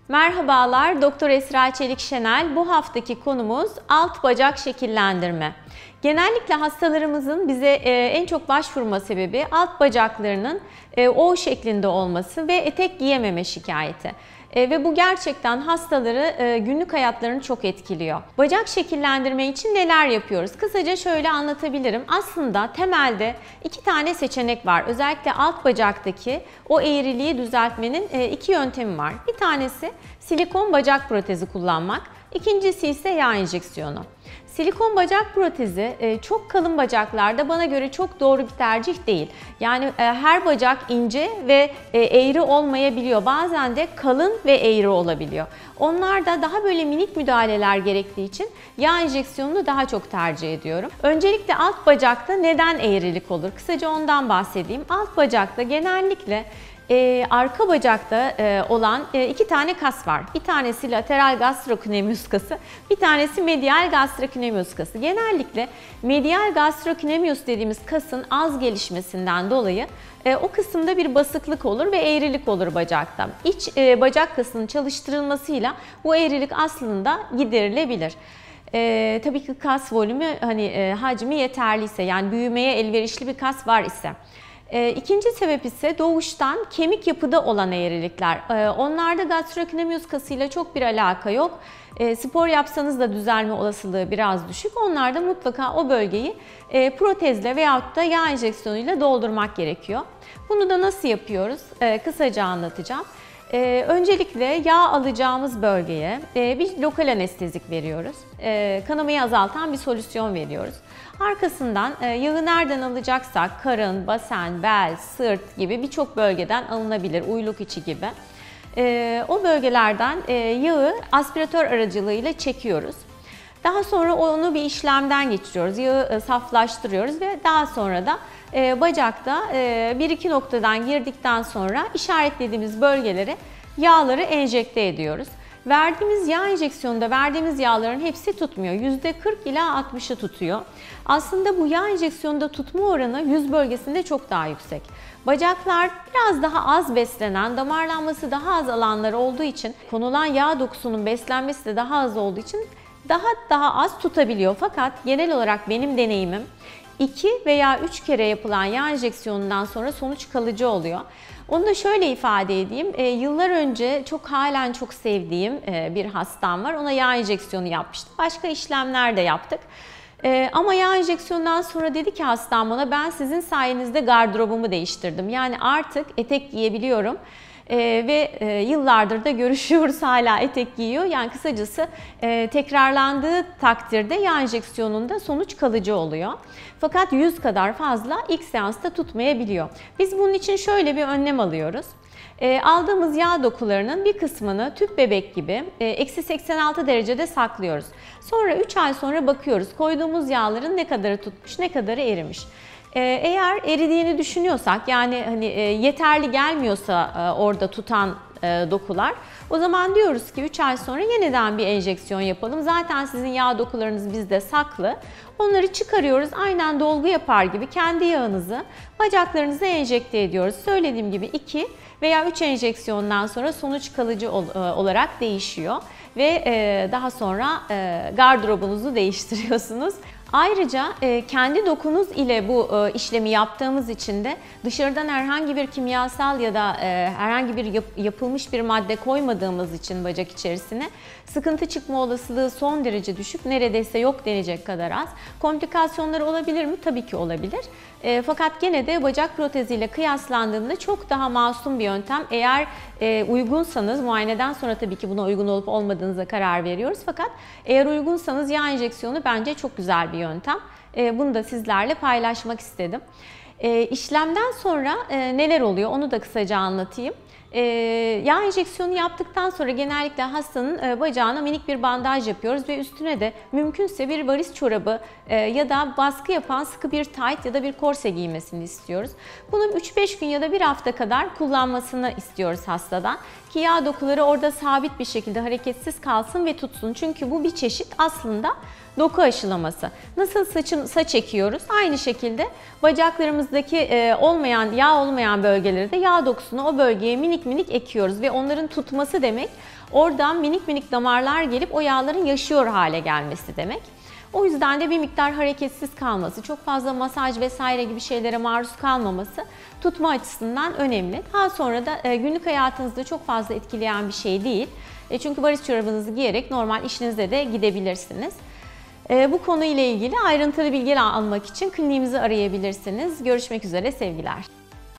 Merhabalar, Doktor Esra Çelik Şenel. Bu haftaki konumuz alt bacak şekillendirme. Genellikle hastalarımızın bize en çok başvurma sebebi alt bacaklarının O şeklinde olması ve etek giyememe şikayeti. Ve bu gerçekten hastaları günlük hayatlarını çok etkiliyor. Bacak şekillendirme için neler yapıyoruz? Kısaca şöyle anlatabilirim. Aslında temelde iki tane seçenek var. Özellikle alt bacaktaki o eğriliği düzeltmenin iki yöntemi var. Bir tanesi silikon bacak protezi kullanmak. İkincisi ise yağ enjeksiyonu. Silikon bacak protezi çok kalın bacaklarda bana göre çok doğru bir tercih değil. Yani her bacak ince ve eğri olmayabiliyor. Bazen de kalın ve eğri olabiliyor. Onlarda daha böyle minik müdahaleler gerektiği için yağ enjeksiyonunu daha çok tercih ediyorum. Öncelikle alt bacakta neden eğrilik olur? Kısaca ondan bahsedeyim. Alt bacakta genellikle arka bacakta olan iki tane kas var. Bir tanesi lateral gastrocnemius kası, bir tanesi medial gastrocnemius kası. Genellikle medial gastrocnemius dediğimiz kasın az gelişmesinden dolayı o kısımda bir basıklık olur ve eğrilik olur bacakta. İç bacak kasının çalıştırılmasıyla bu eğrilik aslında giderilebilir. Tabii ki kas volümü hacmi yeterliyse, yani büyümeye elverişli bir kas var ise. İkinci sebep ise doğuştan kemik yapıda olan eğrilikler. Onlarda gastrocnemius kasıyla çok bir alaka yok. Spor yapsanız da düzelme olasılığı biraz düşük. Onlarda mutlaka o bölgeyi protezle veyahut da yağ enjeksiyonuyla doldurmak gerekiyor. Bunu da nasıl yapıyoruz? Kısaca anlatacağım. Öncelikle yağ alacağımız bölgeye bir lokal anestezik veriyoruz. Kanamayı azaltan bir solüsyon veriyoruz. Arkasından yağı nereden alacaksak karın, basen, bel, sırt gibi birçok bölgeden alınabilir, uyluk içi gibi. O bölgelerden yağı aspiratör aracılığıyla çekiyoruz. Daha sonra onu bir işlemden geçiriyoruz. Yağı saflaştırıyoruz ve daha sonra da bacakta bir iki noktadan girdikten sonra işaretlediğimiz bölgelere yağları enjekte ediyoruz. Verdiğimiz yağ enjeksiyonunda verdiğimiz yağların hepsi tutmuyor. %40 ila 60'ı tutuyor. Aslında bu yağ enjeksiyonunda tutma oranı yüz bölgesinde çok daha yüksek. Bacaklar biraz daha az beslenen, damarlanması daha az alanlar olduğu için, konulan yağ dokusunun beslenmesi de daha az olduğu için daha az tutabiliyor. Fakat genel olarak benim deneyimim 2 veya 3 kere yapılan yağ enjeksiyonundan sonra sonuç kalıcı oluyor. Onu da şöyle ifade edeyim. Yıllar önce halen çok sevdiğim bir hastam var. Ona yağ enjeksiyonu yapmıştık. Başka işlemler de yaptık. Ama yağ enjeksiyonundan sonra dedi ki hastam bana, ben sizin sayenizde gardırobumu değiştirdim. Yani artık etek giyebiliyorum. Ve yıllardır da görüşüyoruz, hala etek giyiyor. Yani kısacası tekrarlandığı takdirde yağ enjeksiyonunda sonuç kalıcı oluyor. Fakat 100 kadar fazla ilk seansta tutmayabiliyor. Biz bunun için şöyle bir önlem alıyoruz. Aldığımız yağ dokularının bir kısmını tüp bebek gibi eksi 86 derecede saklıyoruz. Sonra 3 ay sonra bakıyoruz koyduğumuz yağların ne kadarı tutmuş, ne kadarı erimiş. Eğer eridiğini düşünüyorsak, yani yeterli gelmiyorsa orada tutan dokular, o zaman diyoruz ki 3 ay sonra yeniden bir enjeksiyon yapalım. Zaten sizin yağ dokularınız bizde saklı. Onları çıkarıyoruz, aynen dolgu yapar gibi kendi yağınızı bacaklarınıza enjekte ediyoruz. Söylediğim gibi 2 veya 3 enjeksiyondan sonra sonuç kalıcı olarak değişiyor ve daha sonra gardırobunuzu değiştiriyorsunuz. Ayrıca kendi dokunuz ile bu işlemi yaptığımız için de dışarıdan herhangi bir kimyasal ya da herhangi bir yapılmış bir madde koymadığımız için bacak içerisine sıkıntı çıkma olasılığı son derece düşük, neredeyse yok denecek kadar az. Komplikasyonları olabilir mi? Tabii ki olabilir. Fakat gene de bacak proteziyle kıyaslandığında çok daha masum bir yöntem. Eğer uygunsanız, muayeneden sonra tabii ki buna uygun olup olmadığınıza karar veriyoruz. Fakat eğer uygunsanız yağ enjeksiyonu bence çok güzel bir yöntem. Bunu da sizlerle paylaşmak istedim. İşlemden sonra neler oluyor onu da kısaca anlatayım. Yağ enjeksiyonu yaptıktan sonra genellikle hastanın bacağına minik bir bandaj yapıyoruz ve üstüne de mümkünse bir varis çorabı ya da baskı yapan sıkı bir tayt ya da bir korse giymesini istiyoruz. Bunu 3-5 gün ya da bir hafta kadar kullanmasını istiyoruz hastadan. ki yağ dokuları orada sabit bir şekilde hareketsiz kalsın ve tutsun. Çünkü bu bir çeşit aslında doku aşılaması. Nasıl saç ekiyoruz? Aynı şekilde bacaklarımızdaki yağ olmayan bölgeleri de yağ dokusunu o bölgeye minik minik ekiyoruz ve onların tutması demek oradan minik minik damarlar gelip o yağların yaşıyor hale gelmesi demek. O yüzden de bir miktar hareketsiz kalması, çok fazla masaj vesaire gibi şeylere maruz kalmaması tutma açısından önemli. Daha sonra da günlük hayatınızda çok fazla etkileyen bir şey değil. Çünkü varis çorabınızı giyerek normal işinize de gidebilirsiniz. Bu konuyla ilgili ayrıntılı bilgi almak için kliniğimizi arayabilirsiniz. Görüşmek üzere, sevgiler.